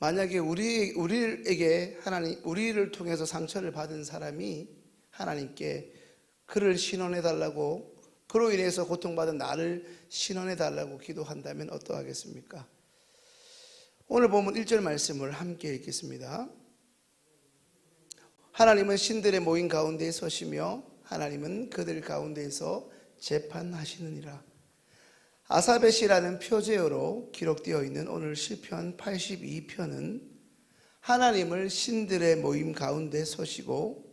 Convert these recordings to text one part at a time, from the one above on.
만약에 우리를 통해서 상처를 받은 사람이 하나님께 그를 신원해 달라고, 그로 인해서 고통받은 나를 신원해 달라고 기도한다면 어떠하겠습니까? 오늘 보면 1절 말씀을 함께 읽겠습니다. 하나님은 신들의 모임 가운데에 서시며 하나님은 그들 가운데에서 재판하시느니라. 아사벳이라는 표제어로 기록되어 있는 오늘 시편 82편은 하나님을 신들의 모임 가운데 서시고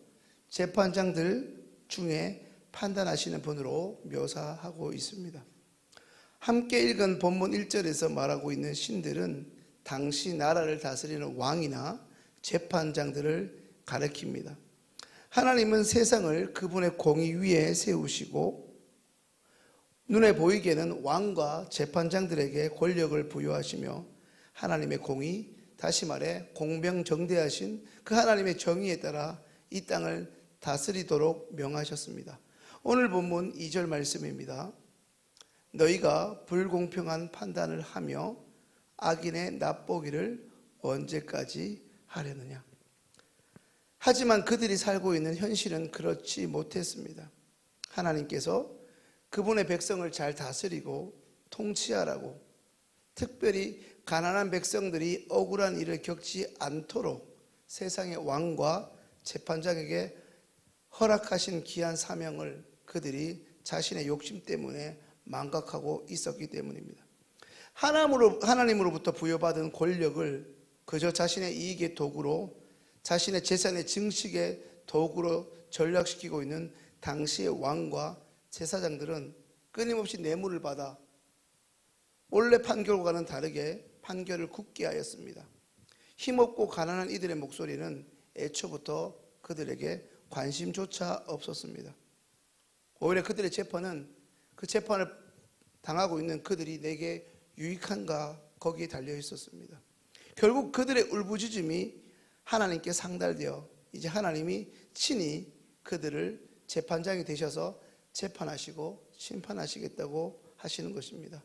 재판장들 중에 판단하시는 분으로 묘사하고 있습니다. 함께 읽은 본문 1절에서 말하고 있는 신들은 당시 나라를 다스리는 왕이나 재판장들을 가리킵니다. 하나님은 세상을 그분의 공의 위에 세우시고 눈에 보이게는 왕과 재판장들에게 권력을 부여하시며 하나님의 공의, 다시 말해 공평정대하신 그 하나님의 정의에 따라 이 땅을 다스리도록 명하셨습니다. 오늘 본문 2절 말씀입니다. 너희가 불공평한 판단을 하며 악인의 납보기를 언제까지 하려느냐. 하지만 그들이 살고 있는 현실은 그렇지 못했습니다. 하나님께서 그분의 백성을 잘 다스리고 통치하라고, 특별히 가난한 백성들이 억울한 일을 겪지 않도록 세상의 왕과 재판장에게 허락하신 귀한 사명을 그들이 자신의 욕심 때문에 망각하고 있었기 때문입니다. 하나님으로부터 부여받은 권력을 그저 자신의 이익의 도구로, 자신의 재산의 증식의 도구로 전락시키고 있는 당시의 왕과 제사장들은 끊임없이 뇌물을 받아 원래 판결과는 다르게 판결을 굳게 하였습니다. 힘없고 가난한 이들의 목소리는 애초부터 그들에게 관심조차 없었습니다. 오히려 그들의 재판은 그 재판을 당하고 있는 그들이 내게 유익한가 거기에 달려 있었습니다. 결국 그들의 울부짖음이 하나님께 상달되어 이제 하나님이 친히 그들을 재판장이 되셔서 재판하시고 심판하시겠다고 하시는 것입니다.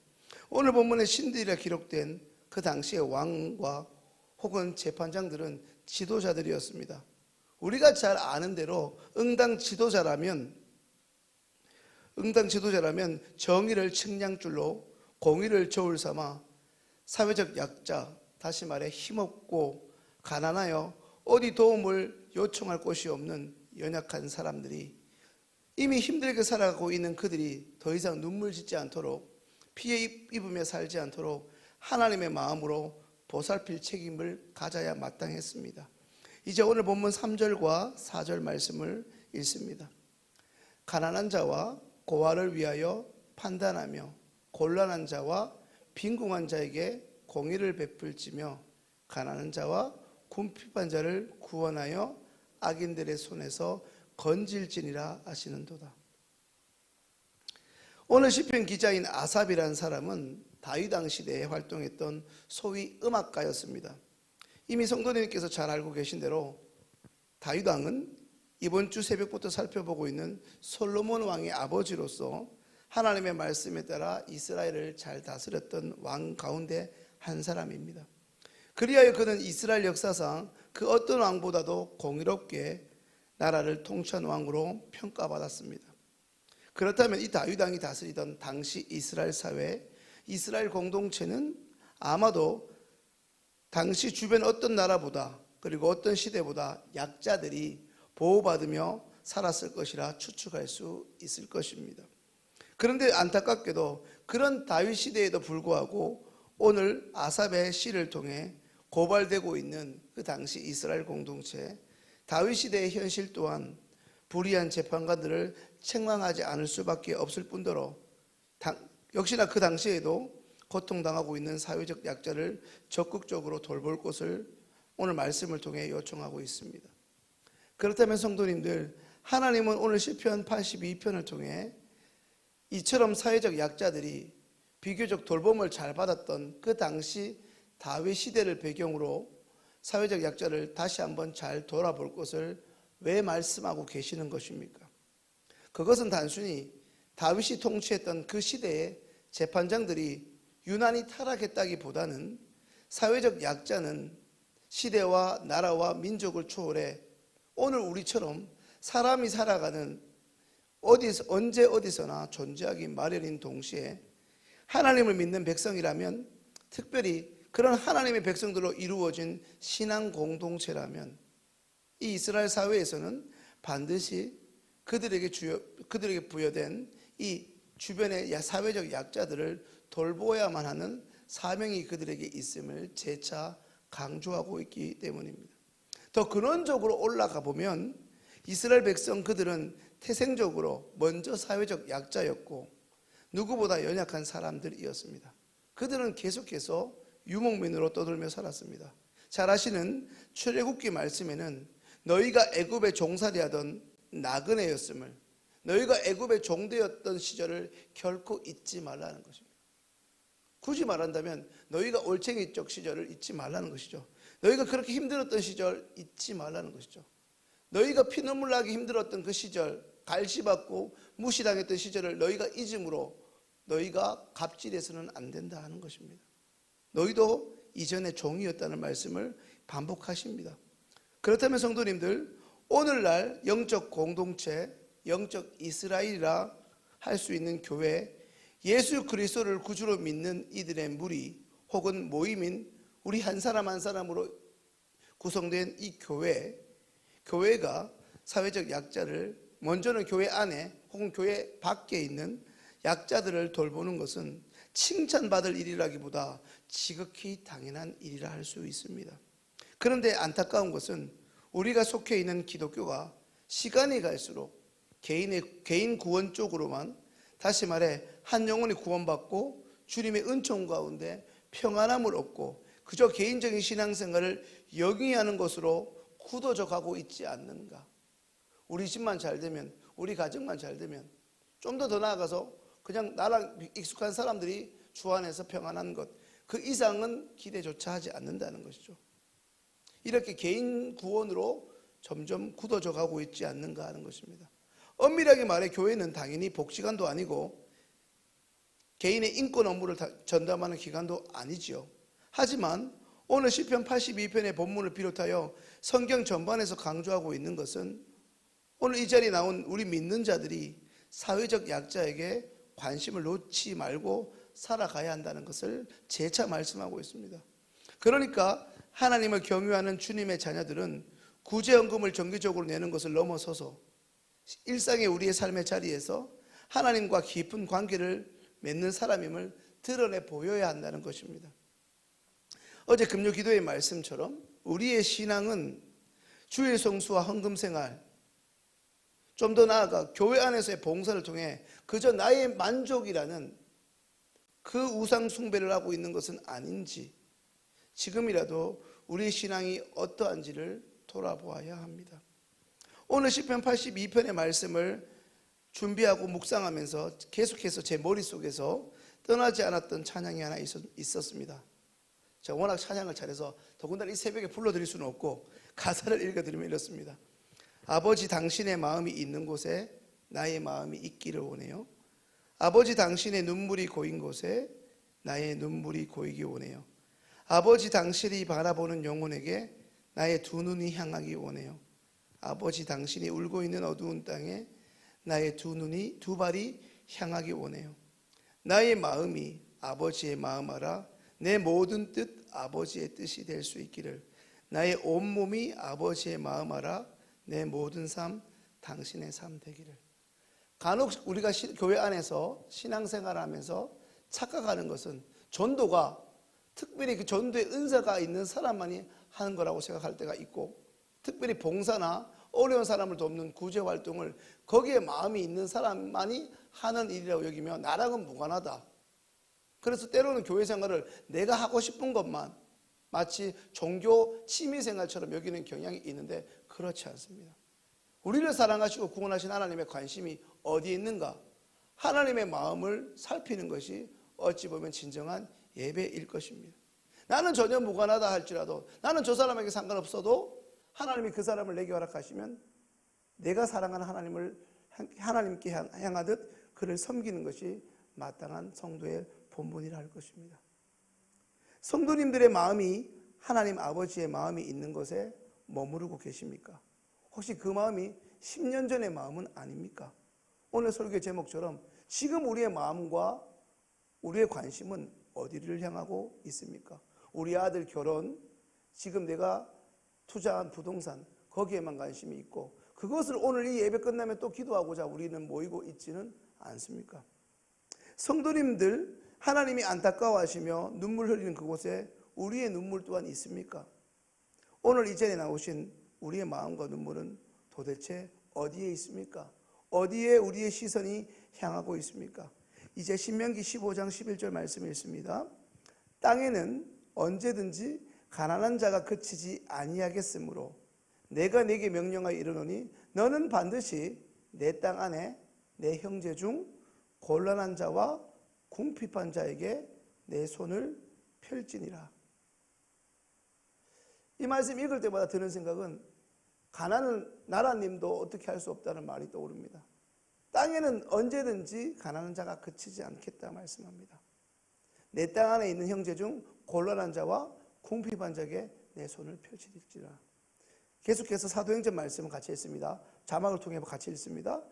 오늘 본문에 신들이라 기록된 그 당시의 왕과 혹은 재판장들은 지도자들이었습니다. 우리가 잘 아는 대로 응당 지도자라면 정의를 측량줄로 공의를 저울 삼아 사회적 약자, 다시 말해 힘없고 가난하여 어디 도움을 요청할 곳이 없는 연약한 사람들이, 이미 힘들게 살아가고 있는 그들이 더 이상 눈물 짓지 않도록, 피해 입으며 살지 않도록 하나님의 마음으로 보살필 책임을 가져야 마땅했습니다. 이제 오늘 본문 3절과 4절 말씀을 읽습니다. 가난한 자와 고아를 위하여 판단하며 곤란한 자와 빈궁한 자에게 공의를 베풀지며 가난한 자와 궁핍한 자를 구원하여 악인들의 손에서 건질지니라 하시는도다. 오늘 시편 기자인 아삽이라는 사람은 다윗 왕 시대에 활동했던 소위 음악가였습니다. 이미 성도님께서 잘 알고 계신 대로 다윗 왕은 이번 주 새벽부터 살펴보고 있는 솔로몬 왕의 아버지로서 하나님의 말씀에 따라 이스라엘을 잘 다스렸던 왕 가운데 한 사람입니다. 그리하여 그는 이스라엘 역사상 그 어떤 왕보다도 공의롭게 나라를 통치한 왕으로 평가받았습니다. 그렇다면 이 다윗 왕이 다스리던 당시 이스라엘 사회, 이스라엘 공동체는 아마도 당시 주변 어떤 나라보다, 그리고 어떤 시대보다 약자들이 보호받으며 살았을 것이라 추측할 수 있을 것입니다. 그런데 안타깝게도 그런 다윗 시대에도 불구하고 오늘 아삽의 시를 통해 고발되고 있는 그 당시 이스라엘 공동체, 다윗 시대의 현실 또한 불의한 재판관들을 책망하지 않을 수밖에 없을 뿐더러 역시나 그 당시에도 고통당하고 있는 사회적 약자를 적극적으로 돌볼 것을 오늘 말씀을 통해 요청하고 있습니다. 그렇다면 성도님들, 하나님은 오늘 시편 82편을 통해 이처럼 사회적 약자들이 비교적 돌봄을 잘 받았던 그 당시 다윗 시대를 배경으로 사회적 약자를 다시 한번 잘 돌아볼 것을 왜 말씀하고 계시는 것입니까? 그것은 단순히 다윗이 통치했던 그 시대의 재판장들이 유난히 타락했다기보다는 사회적 약자는 시대와 나라와 민족을 초월해 오늘 우리처럼 사람이 살아가는 언제 어디서나 존재하기 마련인 동시에 하나님을 믿는 백성이라면, 특별히 그런 하나님의 백성들로 이루어진 신앙 공동체라면, 이 이스라엘 사회에서는 반드시 그들에게 부여된 이 주변의 사회적 약자들을 돌보아야만 하는 사명이 그들에게 있음을 재차 강조하고 있기 때문입니다. 더 근원적으로 올라가 보면 이스라엘 백성 그들은 태생적으로 먼저 사회적 약자였고 누구보다 연약한 사람들이었습니다. 그들은 계속해서 유목민으로 떠들며 살았습니다. 잘 아시는 출애굽기 말씀에는 너희가 애굽에 종살이하던 나그네였음을, 너희가 애굽의 종되었던 시절을 결코 잊지 말라는 것입니다. 굳이 말한다면 너희가 올챙이적 시절을 잊지 말라는 것이죠. 너희가 그렇게 힘들었던 시절 잊지 말라는 것이죠. 너희가 피눈물 나게 힘들었던 그 시절, 갈시받고 무시당했던 시절을 너희가 잊음으로 너희가 갑질해서는 안 된다 하는 것입니다. 너희도 이전에 종이었다는 말씀을 반복하십니다. 그렇다면 성도님들, 오늘날 영적 공동체, 영적 이스라엘이라 할 수 있는 교회, 예수 그리스도를 구주로 믿는 이들의 무리 혹은 모임인 우리 한 사람 한 사람으로 구성된 이 교회가 사회적 약자를, 먼저는 교회 안에 혹은 교회 밖에 있는 약자들을 돌보는 것은 칭찬받을 일이라기보다 지극히 당연한 일이라 할 수 있습니다. 그런데 안타까운 것은 우리가 속해 있는 기독교가 시간이 갈수록 개인 구원 쪽으로만, 다시 말해 한 영혼이 구원받고 주님의 은총 가운데 평안함을 얻고 그저 개인적인 신앙생활을 영위하는 것으로 굳어져 가고 있지 않는가. 우리 집만 잘 되면, 우리 가정만 잘 되면, 좀 더 나아가서 그냥 나랑 익숙한 사람들이 주 안에서 평안한 것, 그 이상은 기대조차 하지 않는다는 것이죠. 이렇게 개인 구원으로 점점 굳어져 가고 있지 않는가 하는 것입니다. 엄밀하게 말해 교회는 당연히 복지관도 아니고 개인의 인권 업무를 전담하는 기관도 아니지요. 하지만 오늘 시편 82편의 본문을 비롯하여 성경 전반에서 강조하고 있는 것은 오늘 이 자리에 나온 우리 믿는 자들이 사회적 약자에게 관심을 놓지 말고 살아가야 한다는 것을 재차 말씀하고 있습니다. 그러니까 하나님을 경유하는 주님의 자녀들은 구제연금을 정기적으로 내는 것을 넘어서서 일상의 우리의 삶의 자리에서 하나님과 깊은 관계를 맺는 사람임을 드러내 보여야 한다는 것입니다. 어제 금요 기도의 말씀처럼 우리의 신앙은 주일 성수와 헌금 생활, 좀 더 나아가 교회 안에서의 봉사를 통해 그저 나의 만족이라는 그 우상 숭배를 하고 있는 것은 아닌지, 지금이라도 우리의 신앙이 어떠한지를 돌아보아야 합니다. 오늘 시편 82편의 말씀을 준비하고 묵상하면서 계속해서 제 머릿속에서 떠나지 않았던 찬양이 하나 있었습니다. 제가 워낙 찬양을 잘해서 더군다나 이 새벽에 불러드릴 수는 없고 가사를 읽어드리면 이렇습니다. 아버지 당신의 마음이 있는 곳에 나의 마음이 있기를 원해요. 아버지 당신의 눈물이 고인 곳에 나의 눈물이 고이기 원해요. 아버지 당신이 바라보는 영혼에게 나의 두 눈이 향하기 원해요. 아버지 당신이 울고 있는 어두운 땅에 나의 두 발이 향하기 원해요. 나의 마음이 아버지의 마음 알아 내 모든 뜻 아버지의 뜻이 될 수 있기를. 나의 온몸이 아버지의 마음 알아 내 모든 삶 당신의 삶 되기를. 간혹 우리가 교회 안에서 신앙생활하면서 착각하는 것은 전도가 특별히 그 전도의 은사가 있는 사람만이 하는 거라고 생각할 때가 있고, 특별히 봉사나 어려운 사람을 돕는 구제활동을 거기에 마음이 있는 사람만이 하는 일이라고 여기며 나랑은 무관하다. 그래서 때로는 교회 생활을 내가 하고 싶은 것만 마치 종교 취미생활처럼 여기는 경향이 있는데 그렇지 않습니다. 우리를 사랑하시고 구원하신 하나님의 관심이 어디에 있는가? 하나님의 마음을 살피는 것이 어찌 보면 진정한 예배일 것입니다. 나는 전혀 무관하다 할지라도, 나는 저 사람에게 상관없어도 하나님이 그 사람을 내게 허락하시면 내가 사랑하는 하나님께 향하듯 그를 섬기는 것이 마땅한 성도의 본분이라 할 것입니다. 성도님들의 마음이 하나님 아버지의 마음이 있는 곳에 머무르고 계십니까? 혹시 그 마음이 10년 전의 마음은 아닙니까? 오늘 설교 제목처럼 지금 우리의 마음과 우리의 관심은 어디를 향하고 있습니까? 우리 아들 결혼, 지금 내가 투자한 부동산, 거기에만 관심이 있고 그것을 오늘 이 예배 끝나면 또 기도하고자 우리는 모이고 있지는 않습니까? 성도님들, 하나님이 안타까워하시며 눈물 흘리는 그곳에 우리의 눈물 또한 있습니까? 오늘 이 자리에 나오신 우리의 마음과 눈물은 도대체 어디에 있습니까? 어디에 우리의 시선이 향하고 있습니까? 이제 신명기 15장 11절 말씀이 있습니다. 땅에는 언제든지 가난한 자가 그치지 아니하겠으므로 내가 네게 명령하여 이르노니 너는 반드시 내 땅 안에 내 형제 중 곤란한 자와 궁핍한 자에게 내 손을 펼지니라. 이 말씀 읽을 때마다 드는 생각은 가난은 나라님도 어떻게 할 수 없다는 말이 떠오릅니다. 땅에는 언제든지 가난한 자가 그치지 않겠다 말씀합니다. 내 땅 안에 있는 형제 중 곤란한 자와 궁핍한 자에게 내 손을 펼치리라. 계속해서 사도행전 말씀을 같이 읽습니다. 자막을 통해 같이 읽습니다.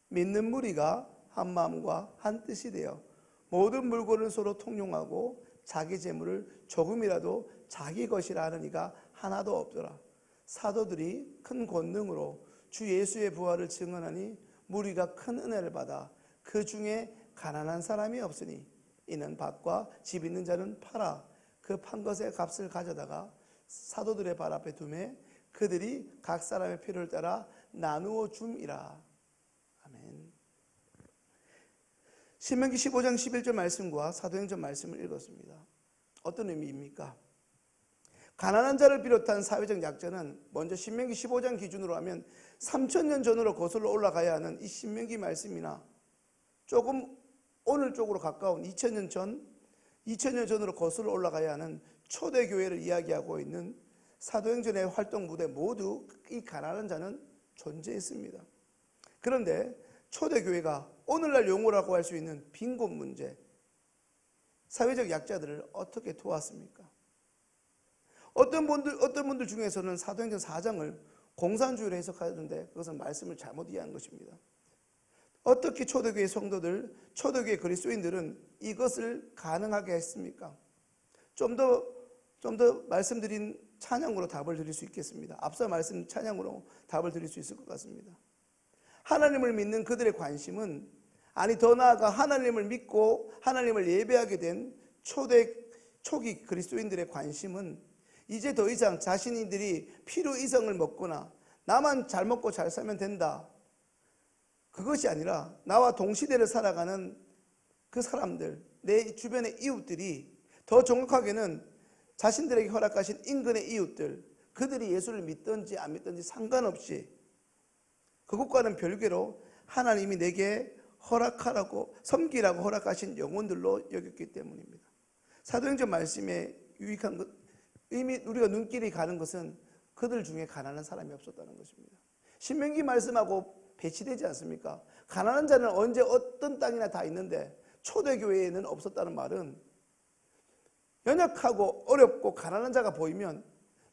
믿는 무리가 한 마음과 한 뜻이 되어 모든 물건을 서로 통용하고 자기 재물을 조금이라도 자기 것이라 하는 이가 하나도 없더라. 사도들이 큰 권능으로 주 예수의 부활을 증언하니 무리가 큰 은혜를 받아 그 중에 가난한 사람이 없으니 이는 밭과 집 있는 자는 팔아 그 판 것의 값을 가져다가 사도들의 발 앞에 두매 그들이 각 사람의 필요를 따라 나누어 줌이라. 아멘. 신명기 15장 11절 말씀과 사도행전 말씀을 읽었습니다. 어떤 의미입니까? 가난한 자를 비롯한 사회적 약자는 먼저 신명기 15장 기준으로 하면 3000년 전으로 거슬러 올라가야 하는 이 신명기 말씀이나 조금 오늘 쪽으로 가까운 2000년 전으로 거슬러 올라가야 하는 초대교회를 이야기하고 있는 사도행전의 활동 무대 모두 이 가난한 자는 존재했습니다. 그런데 초대교회가 오늘날 용어라고 할 수 있는 빈곤 문제, 사회적 약자들을 어떻게 도왔습니까? 어떤 분들 중에서는 사도행전 4장을 공산주의로 해석하는데 그것은 말씀을 잘못 이해한 것입니다. 어떻게 초대교회 성도들, 초대교회 그리스도인들은 이것을 가능하게 했습니까? 좀 더 말씀드린 찬양으로 답을 드릴 수 있겠습니다. 앞서 말씀 찬양으로 답을 드릴 수 있을 것 같습니다. 하나님을 믿는 그들의 관심은, 아니 더 나아가 하나님을 믿고 하나님을 예배하게 된 초기 그리스도인들의 관심은 이제 더 이상 자신들이 필요 이성을 먹거나 나만 잘 먹고 잘 살면 된다, 그것이 아니라 나와 동시대를 살아가는 그 사람들, 내 주변의 이웃들이, 더 정확하게는 자신들에게 허락하신 인근의 이웃들, 그들이 예수를 믿든지 안 믿든지 상관없이 그것과는 별개로 하나님이 내게 허락하라고, 섬기라고 허락하신 영혼들로 여겼기 때문입니다. 사도행전 말씀에 유익한 것, 이미 우리가 눈길이 가는 것은 그들 중에 가난한 사람이 없었다는 것입니다. 신명기 말씀하고 배치되지 않습니까? 가난한 자는 언제 어떤 땅이나 다 있는데 초대교회에는 없었다는 말은, 연약하고 어렵고 가난한 자가 보이면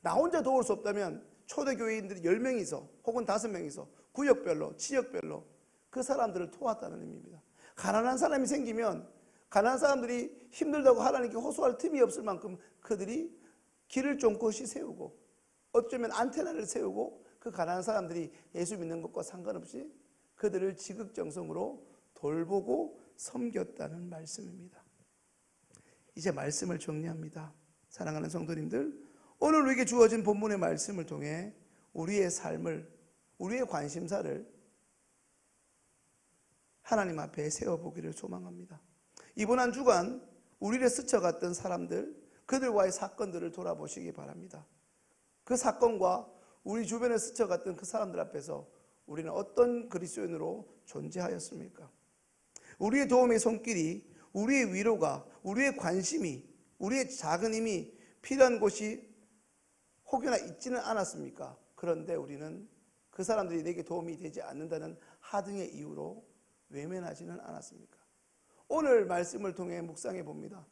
나 혼자 도울 수 없다면 초대교회인들이 10명이서 혹은 5명이서 구역별로, 지역별로 그 사람들을 도왔다는 의미입니다. 가난한 사람이 생기면 가난한 사람들이 힘들다고 하나님께 호소할 틈이 없을 만큼 그들이 길을 쫑긋이 세우고, 어쩌면 안테나를 세우고 그 가난한 사람들이 예수 믿는 것과 상관없이 그들을 지극정성으로 돌보고 섬겼다는 말씀입니다. 이제 말씀을 정리합니다. 사랑하는 성도님들, 오늘 우리에게 주어진 본문의 말씀을 통해 우리의 삶을, 우리의 관심사를 하나님 앞에 세워보기를 소망합니다. 이번 한 주간 우리를 스쳐갔던 사람들, 그들과의 사건들을 돌아보시기 바랍니다. 그 사건과 우리 주변에 스쳐갔던 그 사람들 앞에서 우리는 어떤 그리스도인으로 존재하였습니까? 우리의 도움의 손길이, 우리의 위로가, 우리의 관심이, 우리의 작은 힘이 필요한 곳이 혹여나 있지는 않았습니까? 그런데 우리는 그 사람들이 내게 도움이 되지 않는다는 하등의 이유로 외면하지는 않았습니까? 오늘 말씀을 통해 묵상해 봅니다.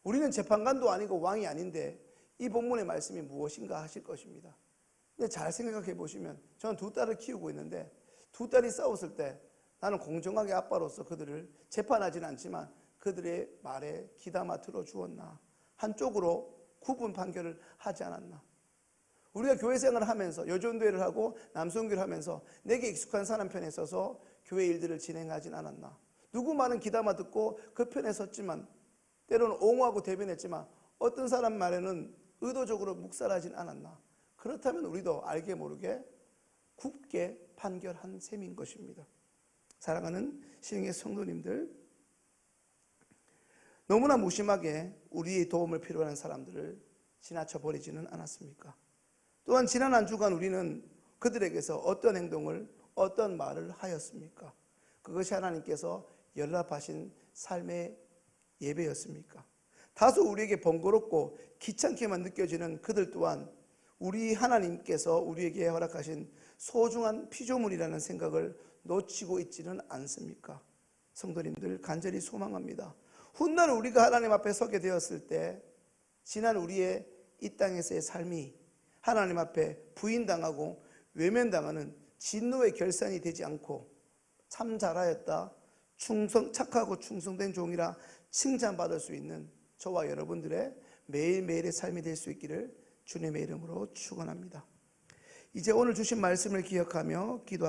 우리는 재판관도 아니고 왕이 아닌데 이 본문의 말씀이 무엇인가 하실 것입니다. 근데 잘 생각해 보시면 저는 두 딸을 키우고 있는데 두 딸이 싸웠을 때 나는 공정하게 아빠로서 그들을 재판하지는 않지만 그들의 말에 귀담아 들어주었나? 한쪽으로 구분 판결을 하지 않았나? 우리가 교회 생활을 하면서 여전도회를 하고 남성교회를 하면서 내게 익숙한 사람 편에 서서 교회 일들을 진행하진 않았나? 누구 말은 귀담아 듣고 그 편에 섰지만 때로는 옹호하고 대변했지만 어떤 사람 말에는 의도적으로 묵살하진 않았나? 그렇다면 우리도 알게 모르게 굳게 판결한 셈인 것입니다. 사랑하는 신흥의 성도님들, 너무나 무심하게 우리의 도움을 필요로 하는 사람들을 지나쳐 버리지는 않았습니까? 또한 지난 한 주간 우리는 그들에게서 어떤 행동을, 어떤 말을 하였습니까? 그것이 하나님께서 연락하신 삶의 예배였습니까? 다소 우리에게 번거롭고 귀찮게만 느껴지는 그들 또한 우리 하나님께서 우리에게 허락하신 소중한 피조물이라는 생각을 놓치고 있지는 않습니까? 성도님들, 간절히 소망합니다. 훗날 우리가 하나님 앞에 서게 되었을 때 지난 우리의 이 땅에서의 삶이 하나님 앞에 부인당하고 외면당하는 진노의 결산이 되지 않고 참 잘하였다, 착하고 충성된 종이라 칭찬받을 수 있는 저와 여러분들의 매일매일의 삶이 될 수 있기를 주님의 이름으로 축원합니다. 이제 오늘 주신 말씀을 기억하며 기도하겠습니다.